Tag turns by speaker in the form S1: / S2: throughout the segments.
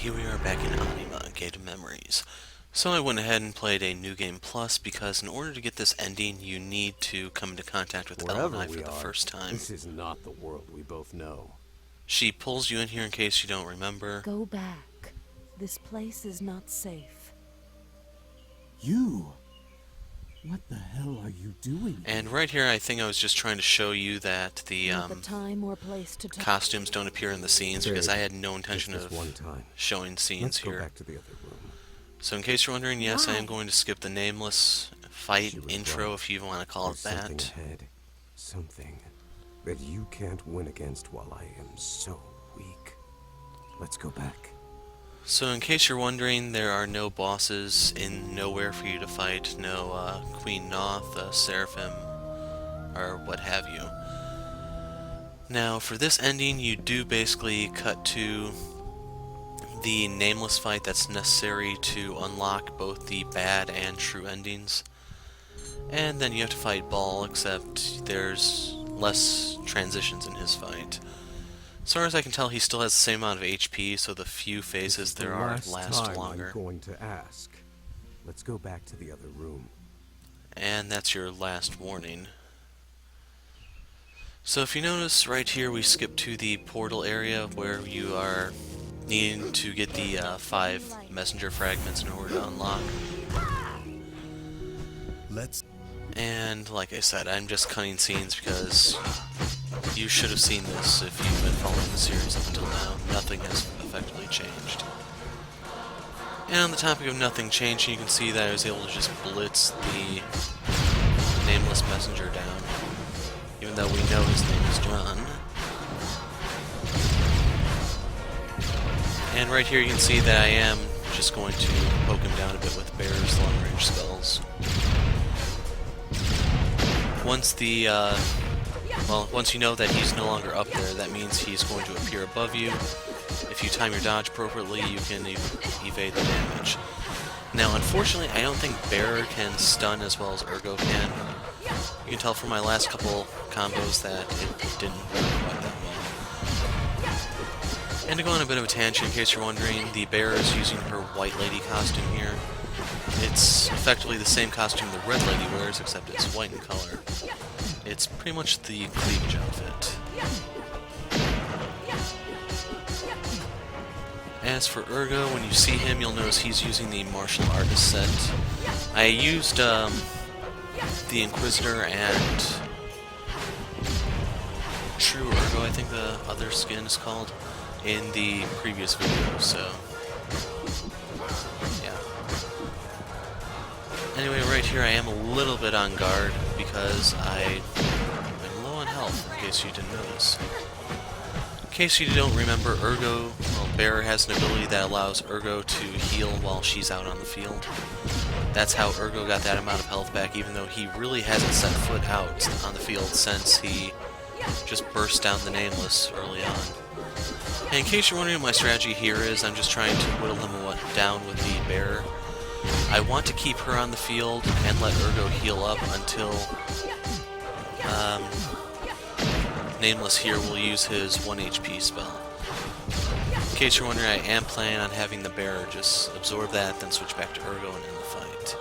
S1: here we are back in Anima, Gate of Memories. So I went ahead and played a New Game Plus because in order to get this ending, you need to come into contact with
S2: Wherever
S1: L&I
S2: we
S1: for the
S2: are,
S1: first time.
S2: this is not the world we both know.
S1: She pulls you in here in case you don't remember.
S3: Go back. This place is not safe.
S4: You? What the hell are you doing?
S1: And right here, I think I was just trying to show you that the
S3: Not the time or place to talk.
S1: costumes don't appear in the scenes because I had no intention
S2: Just
S1: of
S2: this one time.
S1: showing scenes
S2: Let's
S1: here.
S2: go back to the other room.
S1: So in case you're wondering, yes, I am
S3: Why?
S1: going to skip the Nameless fight
S2: She was
S1: intro,
S2: right.
S1: if you want to call it
S2: There's something
S1: that.
S2: ahead. Something that you can't win against while I am so weak. Let's go back.
S1: So in case you're wondering, there are no bosses in nowhere for you to fight. No Queen Noth, Seraphim, or what have you. Now for this ending, you do basically cut to the Nameless fight that's necessary to unlock both the bad and true endings. And then you have to fight Baal, except there's less transitions in his fight. As far as I can tell, he still has the same amount of HP, so the few phases there are last longer.
S2: I'm going to ask. Let's go back to the other room.
S1: And that's your last warning. So if you notice right here, we skip to the portal area where you are needing to get the 5 messenger fragments in order to unlock. And like I said, I'm just cutting scenes because you should have seen this if you've been following the series up until now. Nothing has effectively changed. And on the topic of nothing changing, you can see that I was able to just blitz the Nameless messenger down, even though we know his name is John. And right here you can see that I am just going to poke him down a bit with Bear's long-range spells. Once you know that he's no longer up there, that means he's going to appear above you. If you time your dodge appropriately, you can evade the damage. Now, unfortunately, I don't think Bear can stun as well as Ergo can. You can tell from my last couple combos that it didn't work quite that well. And to go on a bit of a tangent, in case you're wondering, the Bear is using her White Lady costume here. It's effectively the same costume the Red Lady wears, except it's white in color. It's pretty much the cleavage outfit. As for Ergo, when you see him, you'll notice he's using the martial artist set. I used the Inquisitor and True Ergo, I think the other skin is called, in the previous video, so yeah. Anyway, right here I am a little bit on guard because I'm low on health, in case you didn't notice. In case you don't remember, Ergo, well, Bear has an ability that allows Ergo to heal while she's out on the field. That's how Ergo got that amount of health back, even though he really hasn't set foot out on the field since he just burst down the Nameless early on. And in case you're wondering what my strategy here is, I'm just trying to whittle him down with the Bear. I want to keep her on the field and let Ergo heal up until Nameless here will use his 1 HP spell. In case you're wondering, I am planning on having the Bear just absorb that, then switch back to Ergo and end the fight.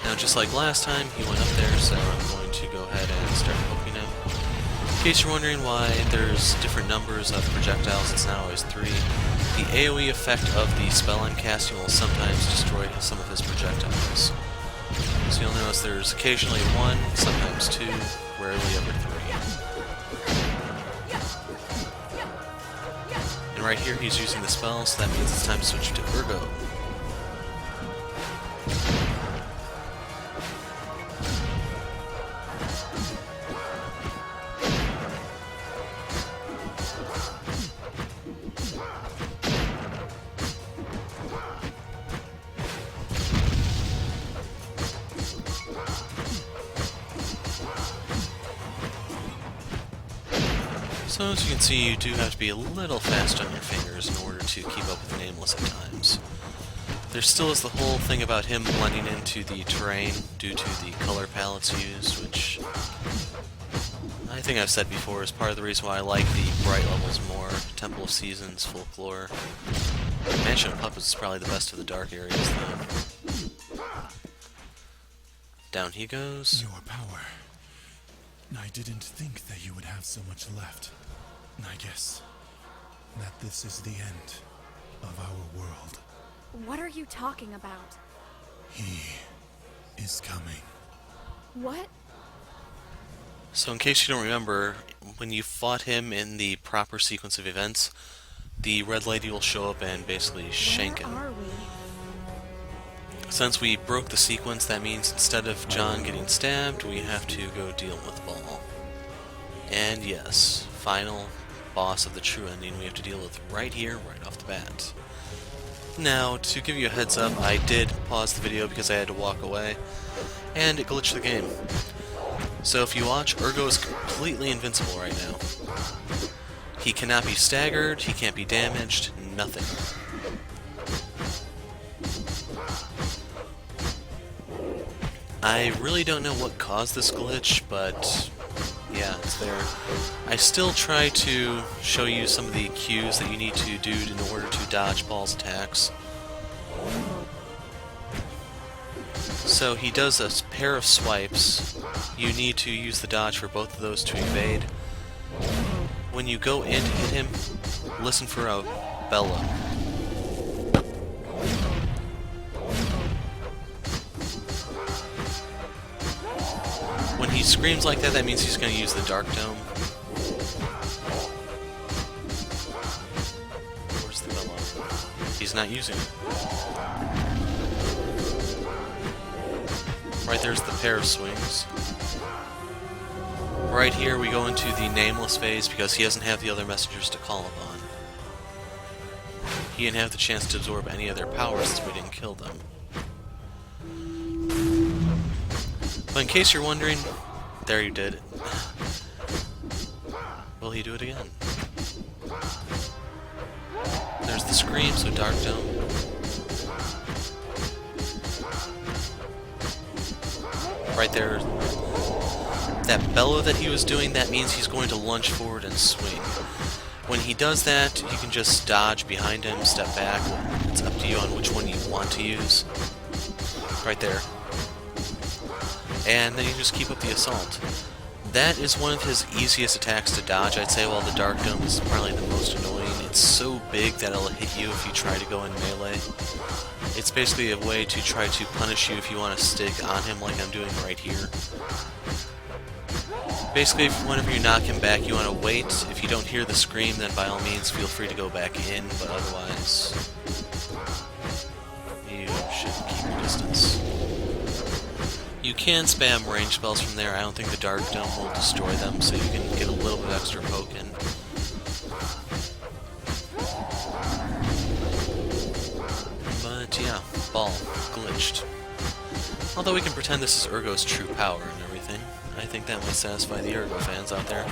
S1: Now, just like last time, he went up there, so I'm going to go ahead and start poking him. In case you're wondering why there's different numbers of projectiles, it's not always 3. The AoE effect of the spell I'm casting will sometimes destroy some of his projectiles. So you'll notice there's occasionally 1, sometimes 2, rarely ever 3. And right here he's using the spell, so that means it's time to switch to Ergo. So as you can see, you do have to be a little fast on your fingers in order to keep up with Nameless at times. There still is the whole thing about him blending into the terrain due to the color palettes used, which I think I've said before is part of the reason why I like the bright levels more. Temple of Seasons folklore. Mansion of Puppets is probably the best of the dark areas, though. Down he goes.
S5: Your power. I didn't think that you would have so much left. I guess that this is the end of our world.
S6: What are you talking about?
S5: He is coming.
S6: What?
S1: So in case you don't remember, when you fought him in the proper sequence of events, the Red Lady will show up and basically shank him.
S6: Where are we?
S1: Since we broke the sequence, that means instead of John getting stabbed, we have to go deal with Baal. And yes, final boss of the true ending we have to deal with right here, right off the bat. Now, to give you a heads up, I did pause the video because I had to walk away, and it glitched the game. So if you watch, Ergo is completely invincible right now. He cannot be staggered, he can't be damaged, nothing. I really don't know what caused this glitch, but yeah, it's there. I still try to show you some of the cues that you need to do in order to dodge Baal's attacks. So he does a pair of swipes. You need to use the dodge for both of those to evade. When you go in to hit him, listen for a bellow. When he screams like that, that means he's going to use the Dark Dome. Where's the bellow? He's not using it. Right there's the pair of swings. Right here we go into the Nameless phase because he doesn't have the other messengers to call upon. He didn't have the chance to absorb any of their powers since we didn't kill them. But in case you're wondering, there you did it. Will he do it again? There's the scream, so Dark Dome. Right there, that bellow that he was doing, that means he's going to lunge forward and swing. When he does that, you can just dodge behind him, step back. It's up to you on which one you want to use. Right there. And then you just keep up the assault. That is one of his easiest attacks to dodge, I'd say, while the Dark Dome is probably the most annoying. It's so big that it'll hit you if you try to go in melee. It's basically a way to try to punish you if you want to stick on him like I'm doing right here. Basically, whenever you knock him back, you want to wait. If you don't hear the scream, then by all means feel free to go back in, but otherwise, you should keep your distance. You can spam range spells from there. I don't think the Dark Dome will destroy them, so you can get a little bit extra poke in. But yeah, Baal, glitched. Although we can pretend this is Ergo's true power and everything. I think that might satisfy the Ergo fans out there.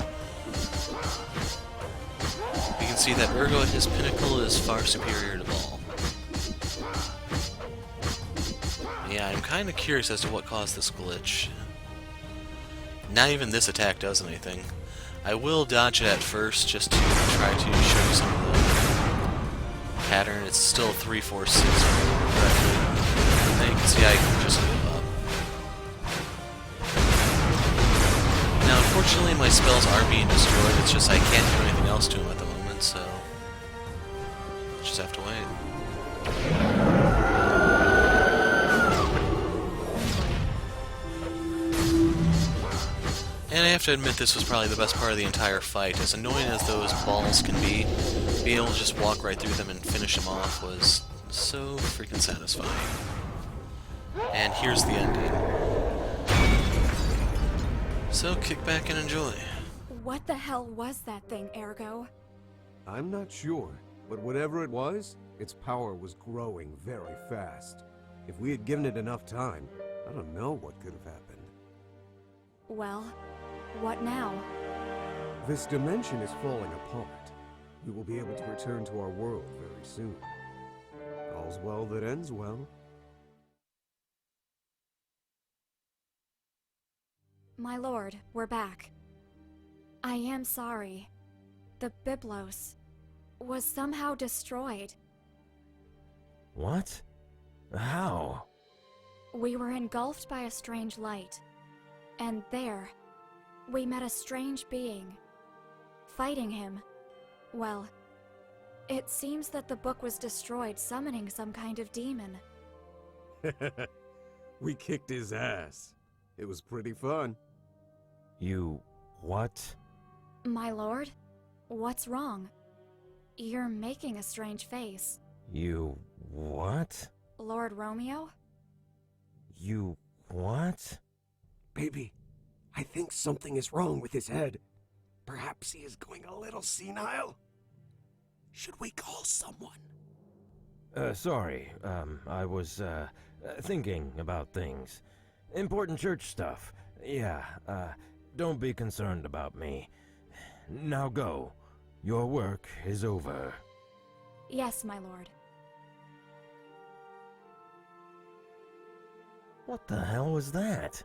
S1: You can see that Ergo at his pinnacle is far superior to Baal. Yeah, I'm kind of curious as to what caused this glitch. Not even this attack does anything. I will dodge it at first just to try to show you some of the pattern. It's still 3, 4, 6 correctly. And then you can see I can just give up. Now, unfortunately, my spells are being destroyed. It's just I can't do anything else to them at the moment, so just have to wait. And I have to admit this was probably the best part of the entire fight. As annoying as those balls can be, being able to just walk right through them and finish them off was so freaking satisfying. And here's the ending. So kick back and enjoy.
S6: What the hell was that thing, Ergo?
S2: I'm not sure, but whatever it was, its power was growing very fast. If we had given it enough time, I don't know what could have happened.
S6: Well, what now?
S2: This dimension is falling apart. We will be able to return to our world very soon. All's well that ends well.
S6: My lord, we're back. I am sorry. The Biblos. was somehow destroyed.
S7: What? How?
S6: We were engulfed by a strange light. And there, we met a strange being. Fighting him, well, it seems that the book was destroyed, summoning some kind of demon.
S2: We kicked his ass. It was pretty fun.
S7: You... what?
S6: My lord, what's wrong? You're making a strange face.
S7: You... what?
S6: Lord Romeo?
S7: You... what?
S2: Baby, I think something is wrong with his head. Perhaps he is going a little senile. Should we call someone?
S7: Sorry, I was, thinking about things. Important church stuff. Yeah, don't be concerned about me. Now go. Your work is over.
S6: Yes, my lord.
S7: What the hell was that?